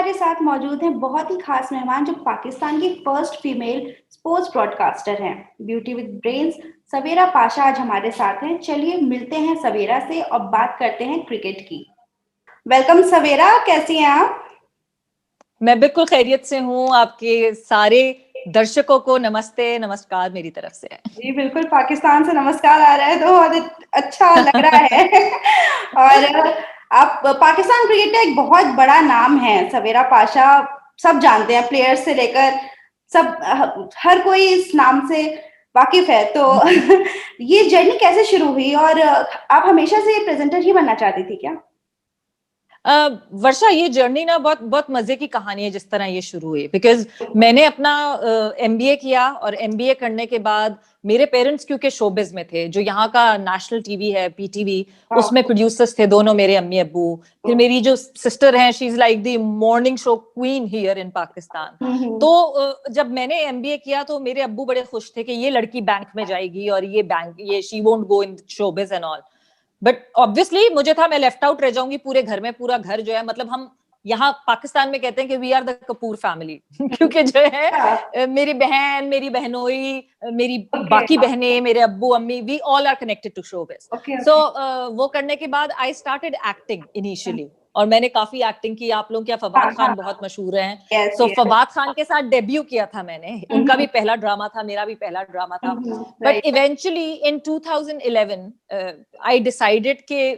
हमारे साथ मौजूद हैं बहुत ही खास मेहमान जो पाकिस्तान की फर्स्ट फीमेल स्पोर्ट्स ब्रॉडकास्टर हैं। ब्यूटी विद ब्रेन्स सवेरा पाशा आज हमारे साथ हैं। चलिए मिलते हैं सवेरा से और बात करते हैं क्रिकेट की। वेलकम सवेरा, कैसी हैं आप? मैं बिल्कुल खैरियत से हूँ। आपके सारे दर्शकों को नमस्ते नमस्कार मेरी तरफ से। जी बिल्कुल, पाकिस्तान से नमस्कार आ रहा है तो बहुत अच्छा लग रहा है। और आप पाकिस्तान क्रिकेट का एक बहुत बड़ा नाम है सवेरा पाशा, सब जानते हैं, प्लेयर्स से लेकर सब, हर कोई इस नाम से वाकिफ है। तो ये जर्नी कैसे शुरू हुई और आप हमेशा से प्रेजेंटर ही बनना चाहती थी क्या? वर्षा, ये जर्नी ना बहुत बहुत मजे की कहानी है जिस तरह ये शुरू हुई। बिकॉज मैंने अपना एमबीए किया और एमबीए करने के बाद मेरे पेरेंट्स क्योंकि शोबिज में थे, जो यहाँ का नेशनल टीवी है पीटीवी, उसमें प्रोड्यूसर्स थे दोनों, मेरे अम्मी अब्बू। फिर मेरी जो सिस्टर है, she is like the morning show queen here in Pakistan. तो जब मैंने एमबीए किया तो मेरे अब्बू बड़े खुश थे कि ये लड़की बैंक में जाएगी और ये she won't go in showbiz and all. But obviously मुझे था मैं लेफ्ट आउट रह जाऊंगी पूरे घर में। पूरा घर जो है, मतलब हम यहाँ पाकिस्तान में कहते हैं कि we are the Kapoor family क्योंकि जो है मेरी बहन, मेरी बहनोई, मेरी बाकी बहनें, मेरे अब्बू अम्मी, we all are connected to showbiz. So वो करने के बाद आई स्टार्टेड एक्टिंग इनिशियली, और मैंने काफी एक्टिंग की। आप लोग क्या, फवाद खान बहुत मशहूर हैं। सो फवाद खान के साथ डेब्यू किया था मैंने। उनका भी पहला ड्रामा था, मेरा भी पहला ड्रामा था। But eventually in 2011 I decided कि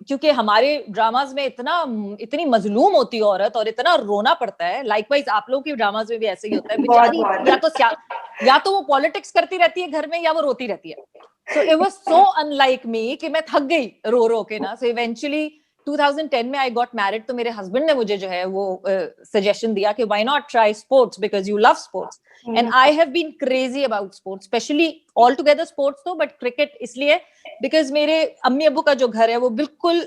क्योंकि हमारे ड्रामाज में इतनी मजलूम होती है औरत और इतना रोना पड़ता है। लाइकवाइज आप लोग के ड्रामाज में भी ऐसे ही होता है। बेचारी या तो वो पॉलिटिक्स करती रहती है घर में, या वो रोती रहती है। So it was so unlike me कि मैं थक गई रो रो के ना। सो इवेंचुअली 2010 में आई गॉट मैरिड। तो मेरे हस्बैंड ने मुझे जो है वो सजेशन दिया कि why not try sports, because you love sports and I have been crazy about sports, specially all together sports तो, बट क्रिकेट इसलिए बिकॉज मेरे अम्मी अब्बू का जो घर है वो बिल्कुल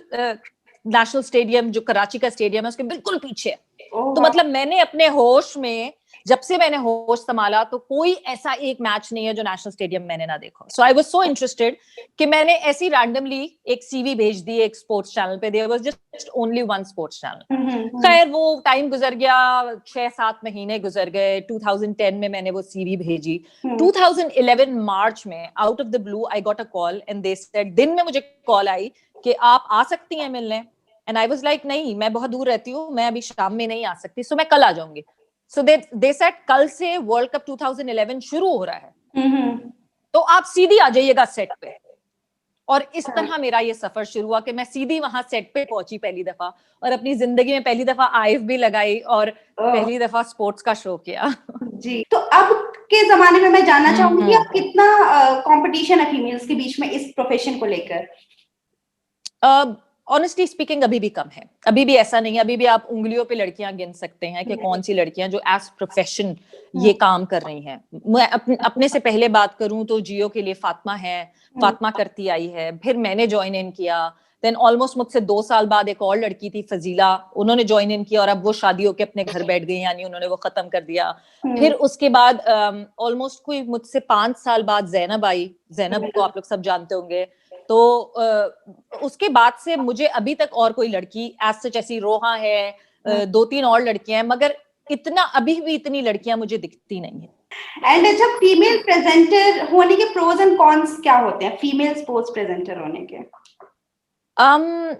नेशनल स्टेडियम, जो कराची का स्टेडियम है, उसके बिल्कुल पीछे है। तो मतलब मैंने अपने होश में, जब से मैंने होश संभाला, तो कोई ऐसा एक मैच नहीं है जो नेशनल स्टेडियम मैंने ना देखा। सो आई वाज सो इंटरेस्टेड कि मैंने ऐसी रैंडमली एक सीवी भेज दी एक स्पोर्ट्स चैनल पे। There was just only one sports channel. खैर वो टाइम गुजर गया, 6-7 महीने गुजर गए। 2010 में मैंने वो सीवी भेजी। 2011 मार्च में out of the blue I got a call and they said, दिन में मुझे कॉल आई कि आप आ सकती हैं मिलने। एंड आई वाज लाइक नहीं, मैं बहुत दूर रहती हूँ, मैं अभी शाम में नहीं आ सकती, सो मैं कल आ जाऊंगी। सो दे सेड कल से वर्ल्ड कप 2011 शुरू हो रहा है, तो आप सीधी आ जाइएगा सेट पे। और इस तरह मेरा ये सफर शुरू हुआ कि मैं सीधी वहां सेट पे पहुंची पहली दफा, और अपनी जिंदगी में पहली दफा आईफ भी लगाई और पहली दफा स्पोर्ट्स का शो किया। जी, तो अब के जमाने में मैं जानना चाहूंगी कि अब कितना कंपटीशन है फीमेल्स के बीच में इस प्रोफेशन को लेकर? ऑनेस्टली स्पीकिंग अभी भी कम है। अभी भी ऐसा नहीं है, अभी भी आप उंगलियों पे लड़कियां गिन सकते हैं कि कौन सी लड़कियां जो एज प्रोफेशन ये काम कर रही हैं। मैं अपने से पहले बात करूं तो जियो के लिए फातिमा है, फातिमा करती आई है। फिर मैंने ज्वाइन इन किया। देन ऑलमोस्ट मुझसे 2 साल बाद एक और लड़की थी फजीला, उन्होंने ज्वाइन इन किया और अब वो शादी होके अपने घर बैठ गई, यानी उन्होंने वो खत्म कर दिया। फिर उसके बाद ऑलमोस्ट कोई मुझसे 5 साल बाद जैनब आई। जैनब को आप लोग सब जानते होंगे। तो उसके बाद से मुझे अभी तक और कोई लड़की एज सच, ऐसी रोहा है, 2-3 और लड़कियां हैं, मगर इतना अभी भी इतनी लड़कियां मुझे दिखती नहीं है। एंड अच्छा, फीमेल प्रेजेंटर होने के प्रोज एंड कॉन्स क्या होते हैं, फीमेल स्पोर्ट्स प्रेजेंटर होने के?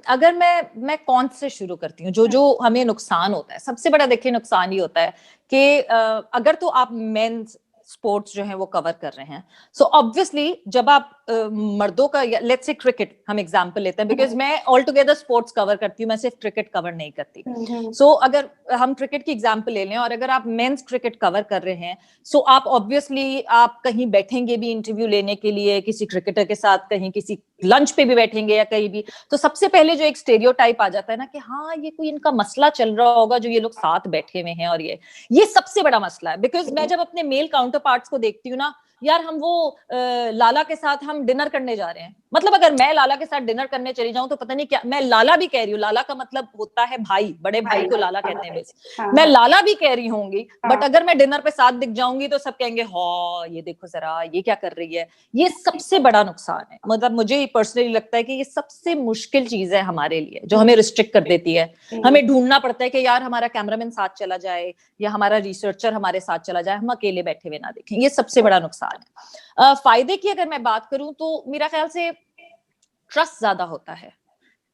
अगर मैं कौन से शुरू करती हूँ, जो हमें नुकसान होता है, सबसे बड़ा देखिए नुकसान ही होता है कि अगर तो आप मेंस स्पोर्ट्स जो है वो कवर कर रहे हैं, सो ऑब्वियसली जब आप मर्दों का, लेट्स से क्रिकेट हम एग्जांपल लेते हैं, बिकॉज मैं ऑल टुगेदर स्पोर्ट्स कवर करती हूँ, मैं सिर्फ क्रिकेट कवर नहीं करती। सो अगर हम क्रिकेट की एग्जांपल ले लें, और अगर आप मेंस क्रिकेट कवर कर रहे हैं, सो आप ऑब्वियसली आप कहीं बैठेंगे भी इंटरव्यू लेने के लिए किसी क्रिकेटर के साथ, कहीं किसी लंच पे भी बैठेंगे या कहीं भी, तो सबसे पहले जो एक स्टेरियोटाइप आ जाता है ना कि हाँ ये कोई इनका मसला चल रहा होगा जो ये लोग साथ बैठे हुए हैं, और ये सबसे बड़ा मसला है। बिकॉज मैं जब अपने मेल काउंटर पार्ट्स को देखती हूँ ना, यार हम वो लाला के साथ हम डिनर करने जा रहे हैं, मतलब अगर मैं लाला के साथ डिनर करने चली जाऊं तो पता नहीं क्या, मैं लाला भी कह रही हूँ, लाला का मतलब होता है भाई, बड़े भाई को लाला कहते हैं बेसिक, मैं लाला भी कह रही होंगी, बट अगर मैं डिनर पे साथ दिख जाऊंगी तो सब कहेंगे हाँ ये देखो जरा ये क्या कर रही है। ये सबसे बड़ा नुकसान है, मतलब मुझे पर्सनली लगता है कि ये सबसे मुश्किल चीज है हमारे लिए, जो हमें रिस्ट्रिक्ट कर देती है। हमें ढूंढना पड़ता है कि यार हमारा कैमरामैन साथ चला जाए या हमारा रिसर्चर हमारे साथ चला जाए, हम अकेले बैठे हुए ना देखें, ये सबसे बड़ा नुकसान है। फायदे की अगर मैं बात करूं तो मेरा ख्याल से ट्रस्ट ज्यादा होता है,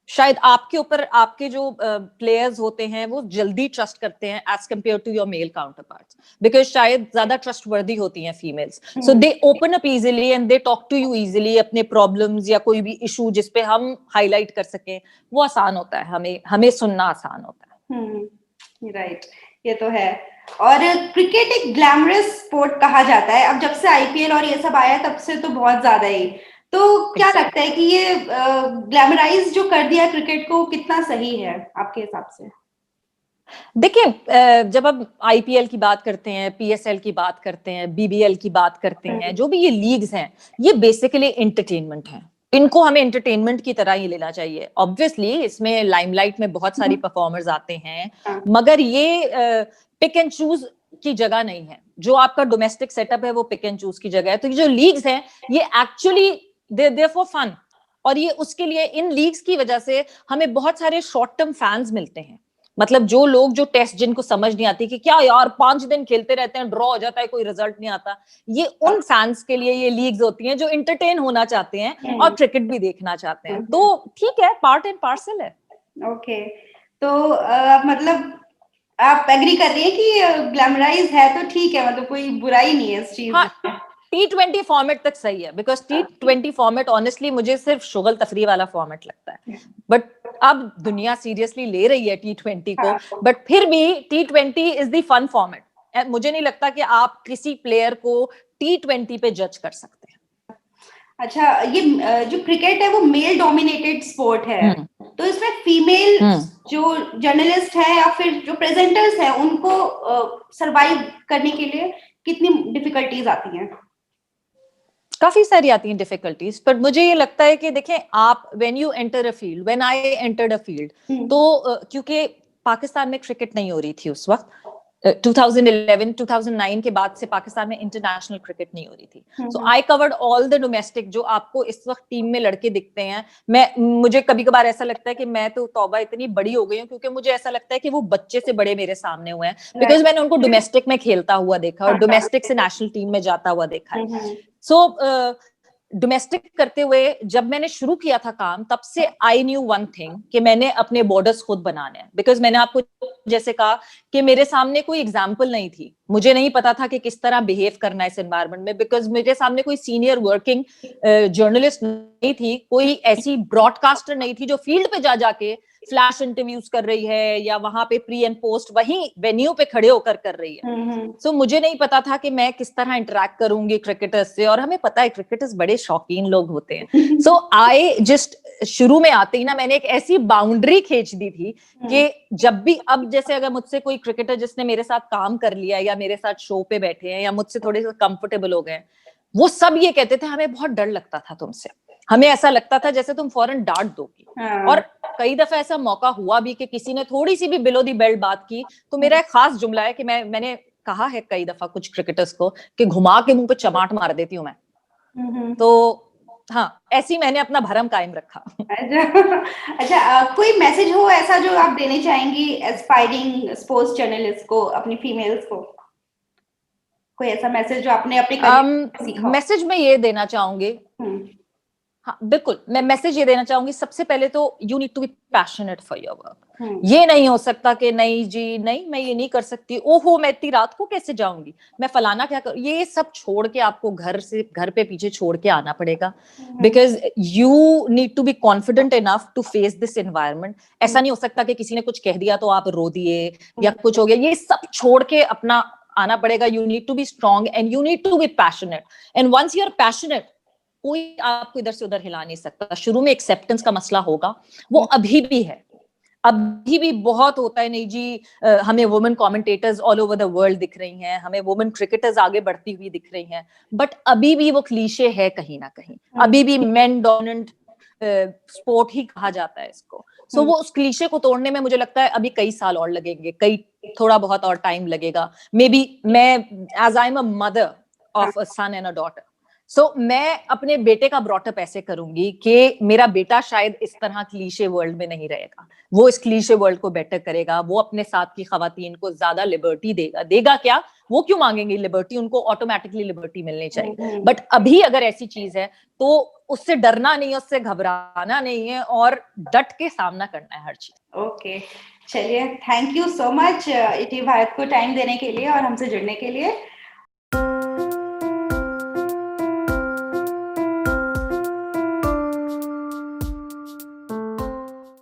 शायद आपके ऊपर आपके जो प्लेयर्स होते हैं वो जल्दी ट्रस्ट करते हैं as compare to your male counterparts, because शायद ज्यादा ट्रस्ट वर्दी होती हैं females, so they open up easily and they talk to you easily, अपने प्रॉब्लम्स या कोई भी इशू जिसपे हम हाईलाइट कर सकें वो आसान होता है, हमें सुनना आसान होता है। राइट, ये तो है। और क्रिकेट एक ग्लैमरस स्पोर्ट कहा जाता है, अब जब से आईपीएल और ये सब आया तब से तो बहुत ज्यादा ही, तो क्या लगता है कि ये ग्लैमराइज जो कर दिया क्रिकेट को कितना सही है आपके हिसाब से? देखिए जब अब आईपीएल की बात करते हैं, पीएसएल की बात करते हैं, बीबीएल की बात करते हैं, जो भी ये लीग्स हैं ये बेसिकली एंटरटेनमेंट है, इनको हमें एंटरटेनमेंट की तरह ही लेना चाहिए। ऑब्वियसली इसमें लाइमलाइट में बहुत सारी परफॉर्मर्स आते हैं, मगर ये पिक एंड चूज की जगह नहीं है, जो आपका डोमेस्टिक सेटअप है वो पिक एंड चूज की जगह है। तो ये जो लीग्स हैं ये एक्चुअली देयर फॉर फन, और ये उसके लिए इन लीग्स की वजह से हमें बहुत सारे शॉर्ट टर्म फैंस मिलते हैं, मतलब जो लोग जो टेस्ट जिनको समझ नहीं आती कि क्या यार 5 दिन खेलते रहते हैं, ड्रॉ हो जाता है, कोई रिजल्ट नहीं आता, ये उन फैंस के लिए ये लीग्स होती हैं जो एंटरटेन होना चाहते हैं और क्रिकेट भी देखना चाहते हैं, तो ठीक है, पार्ट एंड पार्सल है। ओके, तो मतलब आप एग्री कर रही हैं कि ग्लैमराइज है तो ठीक है, मतलब कोई बुराई नहीं है इस चीज में? हाँ, T20 फॉर्मेट तक सही है, बिकॉज T20 फॉर्मेट ऑनेस्टली मुझे सिर्फ शुगल तफरी वाला फॉर्मेट लगता है, बट अब दुनिया सीरियसली ले रही है T20 को, बट फिर भी T20 is the fun format. मुझे नहीं लगता कि आप किसी प्लेयर को T20 पे जज कर सकते हैं। अच्छा, ये जो क्रिकेट है वो मेल डोमिनेटेड स्पोर्ट है, तो इसमें फीमेल जो जर्नलिस्ट है या फिर जो प्रेजेंटर्स हैं उनको सरवाइव करने के लिए कितनी डिफिकल्टीज आती हैं? काफी सारी आती हैं डिफिकल्टीज, पर मुझे ये लगता है कि देखें आप when you enter a field, when I entered a field, तो क्योंकि पाकिस्तान में क्रिकेट नहीं हो रही थी उस वक्त, 2011 2009 के बाद से पाकिस्तान में इंटरनेशनल क्रिकेट नहीं हो रही थी, so I covered all the domestic जो आपको इस वक्त टीम में लड़के दिखते हैं। मुझे कभी कभार ऐसा लगता है कि मैं तो तौबा इतनी बड़ी हो गई हूँ, क्योंकि मुझे ऐसा लगता है कि वो बच्चे से बड़े मेरे सामने हुए हैं, बिकॉज मैंने उनको डोमेस्टिक में खेलता हुआ देखा और डोमेस्टिक से नेशनल टीम में जाता हुआ देखा है। सो डोमेस्टिक करते हुए जब मैंने शुरू किया था काम, तब से आई न्यू वन थिंग कि मैंने अपने बॉर्डर्स खुद बनाने हैं, बिकॉज मैंने आपको जैसे कहा कि मेरे सामने कोई एग्जाम्पल नहीं थी, मुझे नहीं पता था कि किस तरह बिहेव करना है इस एनवायरनमेंट में, बिकॉज मेरे सामने कोई सीनियर वर्किंग जर्नलिस्ट नहीं थी, कोई ऐसी ब्रॉडकास्टर नहीं थी जो फील्ड पे जा जाके फ्लैश इंटरव्यूज कर रही है या वहां पे प्री एंड पोस्ट वहीं वेन्यू पे खड़े होकर कर रही है। सो मुझे नहीं पता था कि मैं किस तरह इंटरेक्ट करूंगी क्रिकेटर्स से, और हमें पता है क्रिकेटर्स बड़े शौकीन लोग होते हैं। सो आई जस्ट शुरू में आते ही ना मैंने एक ऐसी बाउंड्री खींच दी थी कि जब भी अब जैसे अगर मुझसे कोई क्रिकेटर जिसने मेरे साथ काम कर लिया या मेरे साथ शो पे बैठे हैं या मुझसे थोड़े से कंफर्टेबल हो गए, वो सब ये कहते थे हमें बहुत डर लगता था तुमसे, हमें ऐसा लगता था जैसे तुम फौरन डांट दोगी। और कई दफा ऐसा मौका हुआ भी कि किसी ने थोड़ी सी भी बिलो दी बेल्ट बात की, तो मेरा एक खास जुमला है कि मैंने कहा है कई दफा कुछ क्रिकेटर्स को कि घुमा के मुंह पे चमाट मार देती हूं मैं। तो हाँ, ऐसी मैंने अपना भरम कायम रखा। अच्छा, कोई मैसेज हो ऐसा जो आप देने चाहेंगी एस्पायरिंग स्पोर्ट्स जर्नलिस्ट को, अपनी फीमेल्स को? कोई ऐसा मैसेज जो आपने अपने करियर में सीखा? मैसेज में ये देना चाहूंगी, हाँ बिल्कुल, मैं मैसेज ये देना चाहूंगी, सबसे पहले तो you need to be passionate for your work. ये नहीं हो सकता कि नहीं जी नहीं मैं ये नहीं कर सकती, ओहो मैं इतनी रात को कैसे जाऊंगी, मैं फलाना क्या करूं, ये सब छोड़ के आपको घर पे पीछे छोड़ के आना पड़ेगा, because you need to be confident enough to face this environment. ऐसा नहीं हो सकता कि किसी ने कुछ कह दिया तो आप रो दिए या कुछ हो गया, ये सब छोड़ के अपना आना पड़ेगा। You need to be strong and you need to be passionate, and once you are passionate कोई आपको इधर से उधर हिला नहीं सकता। शुरू में एक्सेप्टेंस का मसला होगा, वो अभी भी है, अभी भी बहुत होता है, नहीं जी हमें women commentators all over the world दिख रही हैं, हमें वुमेन क्रिकेटर्स आगे बढ़ती हुई दिख रही हैं, बट अभी भी वो क्लीशे है कहीं ना कहीं, अभी भी मेन डोमिनेंट स्पोर्ट ही कहा जाता है इसको। सो वो उस क्लीशे को तोड़ने में मुझे लगता है अभी कई साल और लगेंगे, कई थोड़ा बहुत और टाइम लगेगा। मे बी मैं as I am a mother of a son and a daughter, so मैं अपने बेटे का ब्रॉटअप ऐसे करूंगी कि मेरा बेटा शायद इस तरह क्लीशे वर्ल्ड में नहीं रहेगा, वो इस क्लीशे वर्ल्ड को बेटर करेगा, वो अपने साथ की खवातीन को ज्यादा लिबर्टी देगा क्या, वो क्यों मांगेंगे लिबर्टी, उनको ऑटोमेटिकली लिबर्टी मिलनी चाहिए। बट अभी अगर ऐसी चीज है तो उससे डरना नहीं है, उससे घबराना नहीं है, और डट के सामना करना है हर चीज। ओके, चलिए, thank you so much ET Bharat को टाइम देने के लिए और हमसे जुड़ने के लिए।